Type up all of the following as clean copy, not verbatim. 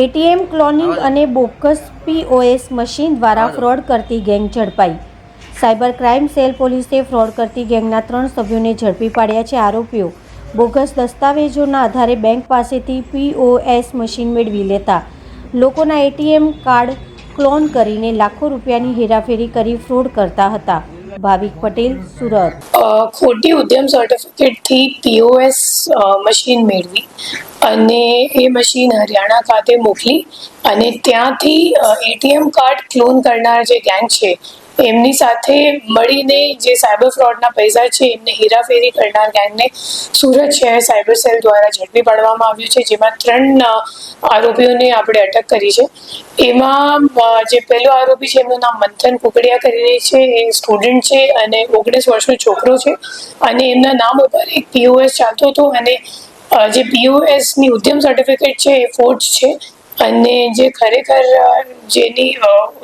ATM cloning અને bogus POS machine દ્વારા fraud કરતી ગેંગ ઝડપાઈ. સાયબર ક્રાઇમ સેલ પોલીસે ફ્રોડ કરતી ગેંગના 3 સભ્યોને ઝડપી પાડ્યા છે. આરોપીઓ બોગસ દસ્તાવેજોના આધારે બેંક પાસેથી પીઓએસ મશીન મેળવી લેતા લોકોના એટીએમ કાર્ડ ક્લોન કરીને લાખો રૂપિયાની હેરાફેરી કરી ફ્રોડ કરતા હતા. ભાવિક પટેલ, સુરત. ખોટી ઉદ્યમ સર્ટિફિકેટથી પીઓએસ મશીન મેળવી અને એ મશીન હરિયાણા ખાતે મોકલી અને ત્યાંથી એટીએમ કાર્ડ ક્લોન કરનાર જે ગેંગ છે એમની સાથે મળીને જે સાયબર ફ્રોડના પૈસા છે એમને હેરાફેરી કરનાર ગેંગને સુરત શહેર સાયબર સેલ દ્વારા ઝડપી પાડવામાં આવ્યું છે, જેમાં 3 આરોપીઓને આપણે અટક કરી છે. એમાં જે પહેલો આરોપી છે એમનું નામ મંથન કુકડિયા કરીને છે, એ સ્ટુડન્ટ છે અને 19 વર્ષનો છોકરો છે અને એમના નામ ઉપર એક પીઓએસ ચાલતો હતો અને જે પીઓએસની ઉદ્યમ સર્ટિફિકેટ છે એ ફોર્જ છે અને જે ખરેખર જેની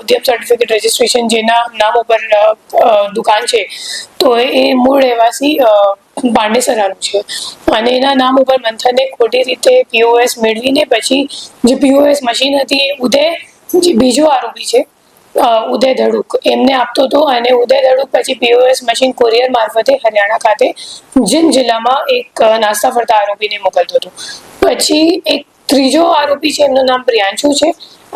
ઉદ્યમ સર્ટિફિકેટ રજિસ્ટ્રેશન જેના નામ ઉપર દુકાન છે તો એ મૂળ રહેવાસી પાંડેસરાનું છે અને એના નામ ઉપર મંથને ખોટી રીતે પીઓએસ મેળવીને પછી જે પીઓએસ મશીન હતી એ ઉદય, જે બીજો આરોપી છે ઉદય ધડુક, એમને આપતો હતો અને ઉદય ધડુક પછી પીઓએસ મશીન કોરિયર મારફતે હરિયાણા ખાતે જીંદ જિલ્લામાં એક નાસ્તા ફરતા આરોપીને મોકલતો હતો. પછી એક ત્રીજો આરોપી છે એમનું નામ પ્રિયાંશુ છે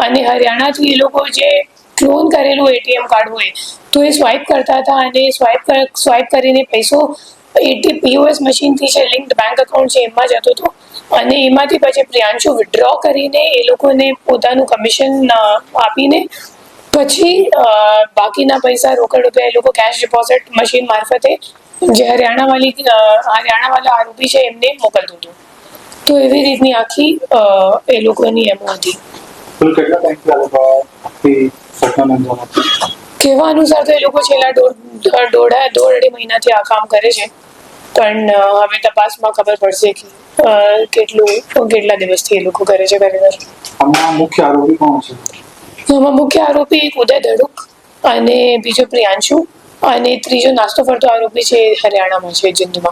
અને હરિયાણાથી એ લોકો જે ક્લોન કરેલું એટીએમ કાર્ડ હોય તો એ સ્વાઇપ કરતા હતા અને સ્વાઇપ કરીને પૈસો પીઓએસ મશીનથી જે લિંક્ડ બેંક એકાઉન્ટ છે એમાં જતો હતો અને એમાંથી પછી પ્રિયાંશુ વિથડ્રો કરીને એ લોકોને પોતાનું કમિશન આપીને પછી બાકીના પૈસા રોકડ રૂપિયા એ લોકો કેશ ડિપોઝિટ મશીન મારફતે જે હરિયાણાવાળા આરોપી છે એમને મોકલતું હતું. તો એવી રીતની આખી એ લોકોની એમ હતી. કહેવા અનુસાર તો એ લોકો છેલ્લા દોઢ મહિનાથી આ કામ કરે છે, પણ હવે તપાસમાં ખબર પડશે કે કેટલા દિવસથી એ લોકો કરે છે ખરેખર. આમાં મુખ્ય આરોપી કોણ છે? આમાં મુખ્ય આરોપી એક ઉદય ધડુક અને બીજો પ્રિયાંશુ અને ત્રીજો નાસ્તો ફરતો આરોપી છે હરિયાણામાં છે, જીંદમાં.